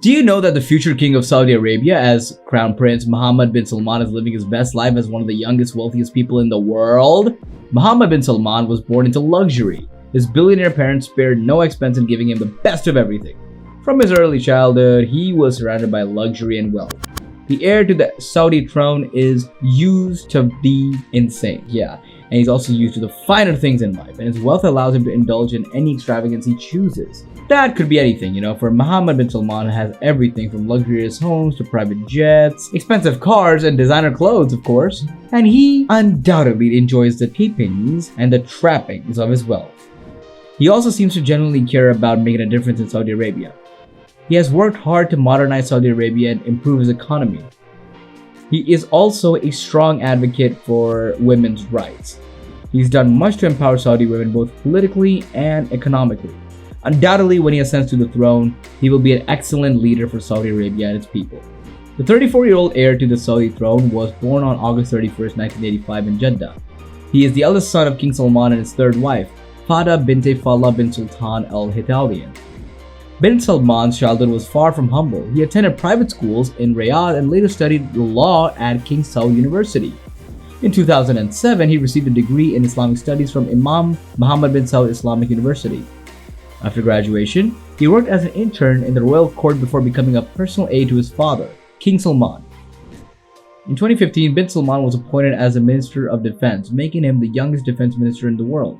Do you know that the future king of Saudi Arabia, as Crown Prince Mohammed bin Salman, is living his best life as one of the youngest, wealthiest people in the world? Mohammed bin Salman was born into luxury. His billionaire parents spared no expense in giving him the best of everything. From his early childhood, he was surrounded by luxury and wealth. The heir to the Saudi throne is used to be insane, yeah, and he's also used to the finer things in life, and his wealth allows him to indulge in any extravagance he chooses. That could be anything, for Mohammed bin Salman has everything from luxurious homes to private jets, expensive cars, and designer clothes, of course. And he undoubtedly enjoys the trappings and the trappings of his wealth. He also seems to genuinely care about making a difference in Saudi Arabia. He has worked hard to modernize Saudi Arabia and improve his economy. He is also a strong advocate for women's rights. He's done much to empower Saudi women both politically and economically. Undoubtedly, when he ascends to the throne, he will be an excellent leader for Saudi Arabia and its people. The 34-year-old heir to the Saudi throne was born on August 31st, 1985 in Jeddah. He is the eldest son of King Salman and his third wife, Fada binte Fallah bin Sultan al-Hitalian. Bin Salman's childhood was far from humble. He attended private schools in Riyadh and later studied law at King Saud University. In 2007, he received a degree in Islamic studies from Imam Mohammed bin Saud Islamic University. After graduation, he worked as an intern in the royal court before becoming a personal aide to his father, King Salman. In 2015, bin Salman was appointed as the Minister of Defense, making him the youngest defense minister in the world.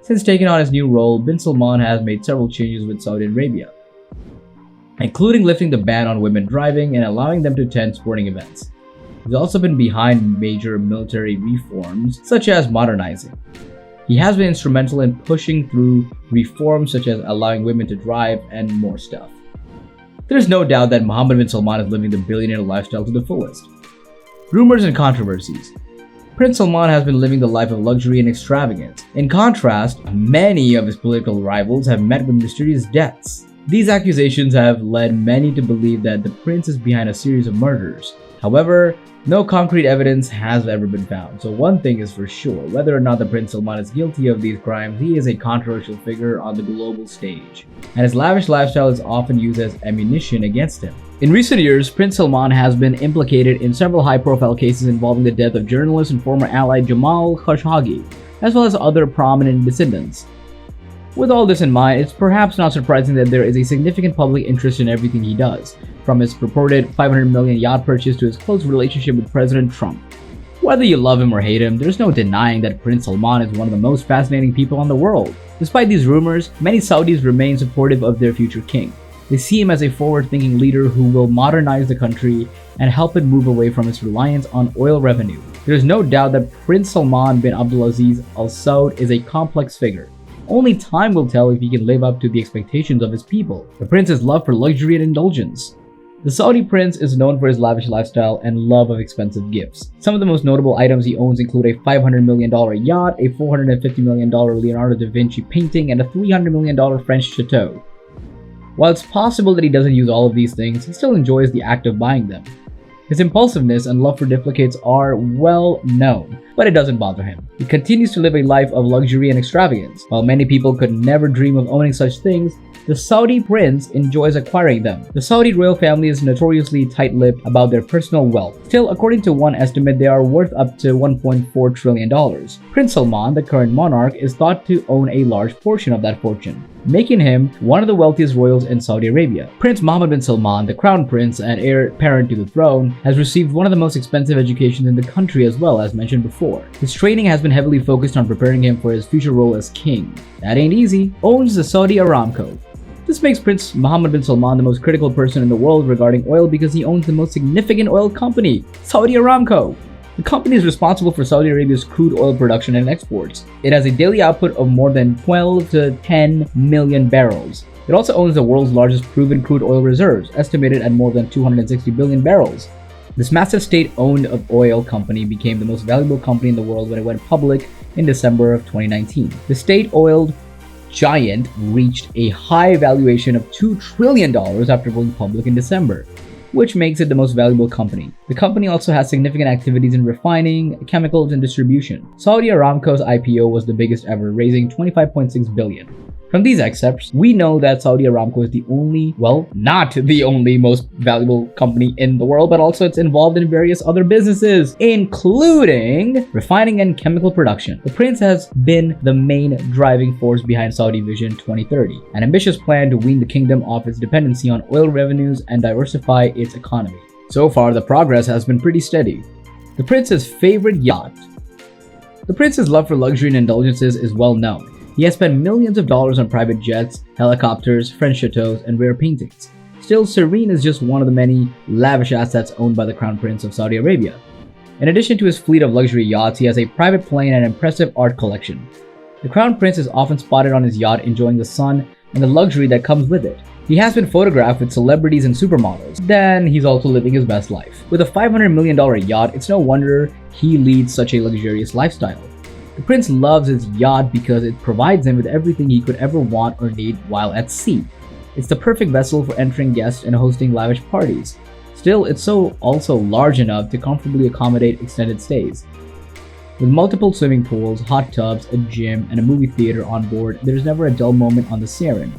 Since taking on his new role, bin Salman has made several changes with Saudi Arabia, including lifting the ban on women driving and allowing them to attend sporting events. He's also been behind major military reforms, such as modernizing. He has been instrumental in pushing through reforms such as allowing women to drive and more stuff. There's no doubt that Mohammed bin Salman is living the billionaire lifestyle to the fullest. Rumors and controversies. Prince Salman has been living the life of luxury and extravagance. In contrast, many of his political rivals have met with mysterious deaths. These accusations have led many to believe that the prince is behind a series of murders. However, no concrete evidence has ever been found, so one thing is for sure, whether or not the Prince Salman is guilty of these crimes, he is a controversial figure on the global stage, and his lavish lifestyle is often used as ammunition against him. In recent years, Prince Salman has been implicated in several high-profile cases involving the death of journalist and former ally Jamal Khashoggi, as well as other prominent descendants. With all this in mind, it's perhaps not surprising that there is a significant public interest in everything he does, from his purported $500 million yacht purchase to his close relationship with President Trump. Whether you love him or hate him, there's no denying that Prince Salman is one of the most fascinating people in the world. Despite these rumors, many Saudis remain supportive of their future king. They see him as a forward-thinking leader who will modernize the country and help it move away from its reliance on oil revenue. There is no doubt that Prince Salman bin Abdulaziz Al Saud is a complex figure. Only time will tell if he can live up to the expectations of his people. The prince's love for luxury and indulgence. The Saudi prince is known for his lavish lifestyle and love of expensive gifts. Some of the most notable items he owns include a $500 million yacht, a $450 million Leonardo da Vinci painting, and a $300 million French chateau. While it's possible that he doesn't use all of these things, he still enjoys the act of buying them. His impulsiveness and love for duplicates are well known, but it doesn't bother him. He continues to live a life of luxury and extravagance. While many people could never dream of owning such things, the Saudi prince enjoys acquiring them. The Saudi royal family is notoriously tight-lipped about their personal wealth. Still, according to one estimate, they are worth up to $1.4 trillion. Prince Salman, the current monarch, is thought to own a large portion of that fortune, making him one of the wealthiest royals in Saudi Arabia. Prince Mohammed bin Salman, the crown prince and heir apparent to the throne, has received one of the most expensive educations in the country as well, as mentioned before. His training has been heavily focused on preparing him for his future role as king. That ain't easy. Owns the Saudi Aramco. This makes Prince Mohammed bin Salman the most critical person in the world regarding oil because he owns the most significant oil company, Saudi Aramco. The company is responsible for Saudi Arabia's crude oil production and exports. It has a daily output of more than 12 to 10 million barrels. It also owns the world's largest proven crude oil reserves, estimated at more than 260 billion barrels. This massive state-owned oil company became the most valuable company in the world when it went public in December of 2019. The state-oiled giant reached a high valuation of $2 trillion after going public in December, which makes it the most valuable company. The company also has significant activities in refining, chemicals, and distribution. Saudi Aramco's IPO was the biggest ever, raising $25.6 billion. From these excerpts, we know that Saudi Aramco is the only, well, not the only most valuable company in the world, but also it's involved in various other businesses, including refining and chemical production. The prince has been the main driving force behind Saudi Vision 2030, an ambitious plan to wean the kingdom off its dependency on oil revenues and diversify its economy. So far, the progress has been pretty steady. The prince's favorite yacht. The prince's love for luxury and indulgences is well known. He has spent millions of dollars on private jets, helicopters, French chateaus, and rare paintings. Still, Serene is just one of the many lavish assets owned by the Crown Prince of Saudi Arabia. In addition to his fleet of luxury yachts, he has a private plane and an impressive art collection. The Crown Prince is often spotted on his yacht enjoying the sun and the luxury that comes with it. He has been photographed with celebrities and supermodels. Then he's also living his best life. With a $500 million yacht, it's no wonder he leads such a luxurious lifestyle. The prince loves his yacht because it provides him with everything he could ever want or need while at sea. It's the perfect vessel for entering guests and hosting lavish parties. Still, it's also large enough to comfortably accommodate extended stays. With multiple swimming pools, hot tubs, a gym, and a movie theater on board, there's never a dull moment on the Siren.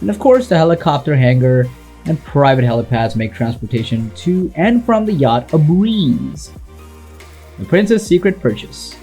And of course, the helicopter hangar and private helipads make transportation to and from the yacht a breeze. The prince's secret purchase.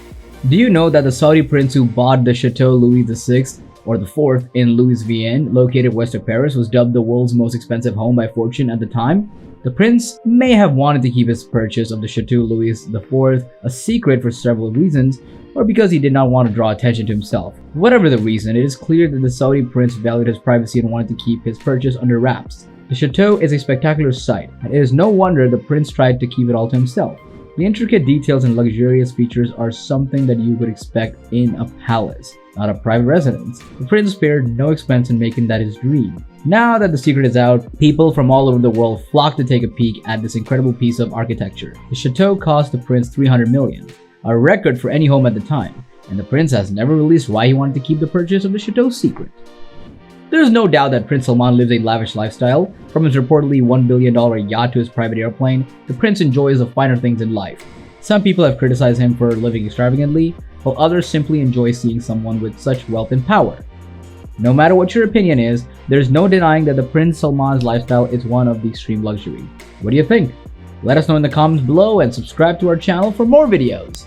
Do you know that the Saudi prince who bought the Chateau Louis VI or the IV in Louis-Vienne, located west of Paris, was dubbed the world's most expensive home by Fortune at the time? The prince may have wanted to keep his purchase of the Chateau Louis IV a secret for several reasons, or because he did not want to draw attention to himself. Whatever the reason, it is clear that the Saudi prince valued his privacy and wanted to keep his purchase under wraps. The chateau is a spectacular sight, and it is no wonder the prince tried to keep it all to himself. The intricate details and luxurious features are something that you would expect in a palace, not a private residence. The prince spared no expense in making that his dream. Now that the secret is out, people from all over the world flock to take a peek at this incredible piece of architecture. The chateau cost the prince $300 million, a record for any home at the time, and the prince has never released why he wanted to keep the purchase of the chateau secret. There is no doubt that Prince Salman lives a lavish lifestyle. From his reportedly $1 billion yacht to his private airplane, the prince enjoys the finer things in life. Some people have criticized him for living extravagantly, while others simply enjoy seeing someone with such wealth and power. No matter what your opinion is, there's no denying that the Prince Salman's lifestyle is one of the extreme luxury. What do you think? Let us know in the comments below and subscribe to our channel for more videos.